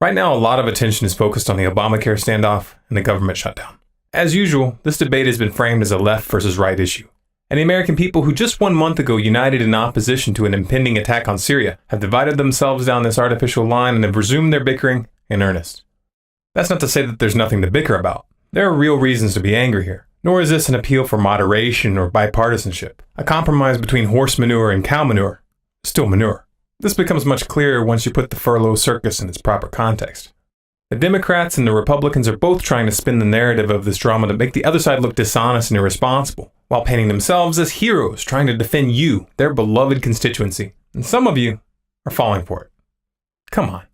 Right now, a lot of attention is focused on the Obamacare standoff and the government shutdown. As usual, this debate has been framed as a left versus right issue. And the American people who just 1 month ago united in opposition to an impending attack on Syria have divided themselves down this artificial line and have resumed their bickering in earnest. That's not to say that there's nothing to bicker about. There are real reasons to be angry here. Nor is this an appeal for moderation or bipartisanship. A compromise between horse manure and cow manure is still manure. This becomes much clearer once you put the furlough circus in its proper context. The Democrats and the Republicans are both trying to spin the narrative of this drama to make the other side look dishonest and irresponsible, while painting themselves as heroes trying to defend you, their beloved constituency. And some of you are falling for it. Come on.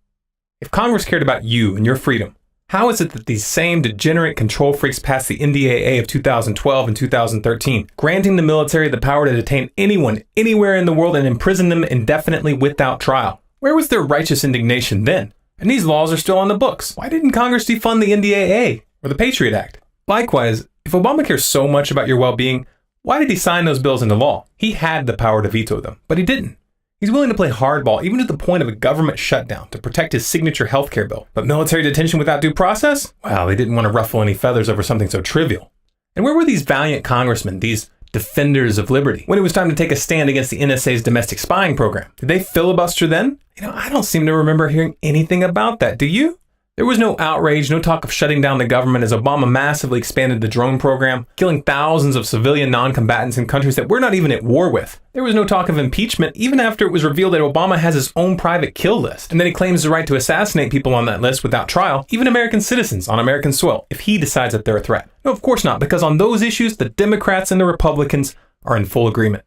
If Congress cared about you and your freedom, how is it that these same degenerate control freaks passed the NDAA of 2012 and 2013, granting the military the power to detain anyone anywhere in the world and imprison them indefinitely without trial? Where was their righteous indignation then? And these laws are still on the books. Why didn't Congress defund the NDAA or the Patriot Act? Likewise, if Obama cares so much about your well-being, why did he sign those bills into law? He had the power to veto them, but he didn't. He's willing to play hardball even to the point of a government shutdown to protect his signature healthcare bill. But military detention without due process? Well, they didn't want to ruffle any feathers over something so trivial. And where were these valiant congressmen, these defenders of liberty, when it was time to take a stand against the NSA's domestic spying program? Did they filibuster then? I don't seem to remember hearing anything about that. Do you? There was no outrage, no talk of shutting down the government as Obama massively expanded the drone program, killing thousands of civilian non-combatants in countries that we're not even at war with. There was no talk of impeachment, even after it was revealed that Obama has his own private kill list, and that he claims the right to assassinate people on that list without trial, even American citizens on American soil, if he decides that they're a threat. No, of course not, because on those issues, the Democrats and the Republicans are in full agreement.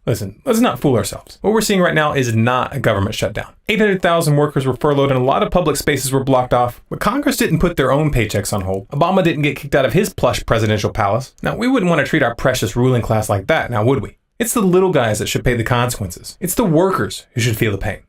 Listen, let's not fool ourselves. What we're seeing right now is not a government shutdown. 800,000 workers were furloughed and a lot of public spaces were blocked off, but Congress didn't put their own paychecks on hold. Obama didn't get kicked out of his plush presidential palace. Now, we wouldn't want to treat our precious ruling class like that, now would we? It's the little guys that should pay the consequences. It's the workers who should feel the pain.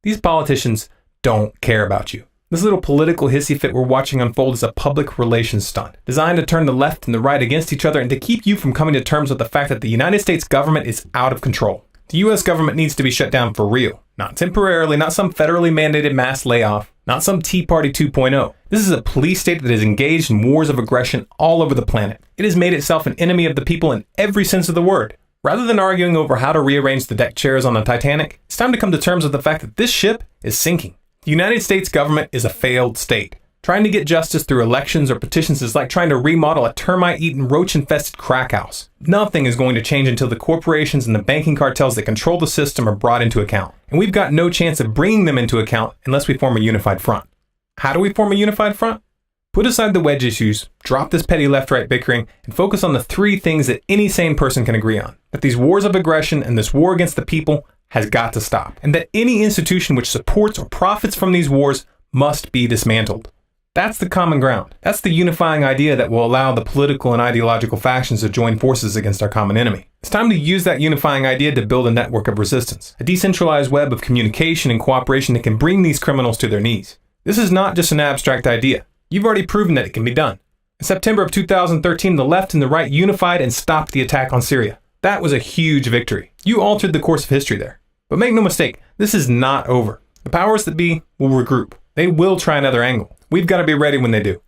These politicians don't care about you. This little political hissy fit we're watching unfold is a public relations stunt, designed to turn the left and the right against each other and to keep you from coming to terms with the fact that the United States government is out of control. The US government needs to be shut down for real, not temporarily, not some federally mandated mass layoff, not some Tea Party 2.0. This is a police state that is engaged in wars of aggression all over the planet. It has made itself an enemy of the people in every sense of the word. Rather than arguing over how to rearrange the deck chairs on the Titanic, it's time to come to terms with the fact that this ship is sinking. The United States government is a failed state. Trying to get justice through elections or petitions is like trying to remodel a termite-eaten, roach-infested crack house. Nothing is going to change until the corporations and the banking cartels that control the system are brought into account. And we've got no chance of bringing them into account unless we form a unified front. How do we form a unified front? Put aside the wedge issues, drop this petty left-right bickering, and focus on the 3 things that any sane person can agree on. That these wars of aggression and this war against the people has got to stop. And that any institution which supports or profits from these wars must be dismantled. That's the common ground. That's the unifying idea that will allow the political and ideological factions to join forces against our common enemy. It's time to use that unifying idea to build a network of resistance, a decentralized web of communication and cooperation that can bring these criminals to their knees. This is not just an abstract idea. You've already proven that it can be done. In September of 2013, the left and the right unified and stopped the attack on Syria. That was a huge victory. You altered the course of history there. But make no mistake, this is not over. The powers that be will regroup. They will try another angle. We've got to be ready when they do.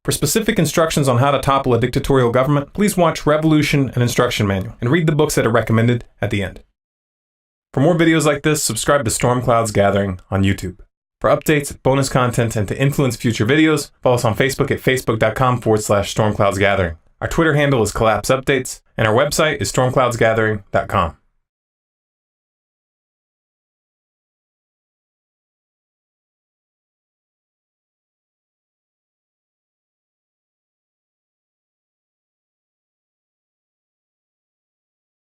For specific instructions on how to topple a dictatorial government, please watch Revolution and Instruction Manual and read the books that are recommended at the end. For more videos like this, subscribe to StormCloudsGathering on YouTube. For updates, bonus content, and to influence future videos, follow us on Facebook at facebook.com/StormCloudsGathering. Our Twitter handle is Collapse Updates, and our website is StormCloudsGathering.com.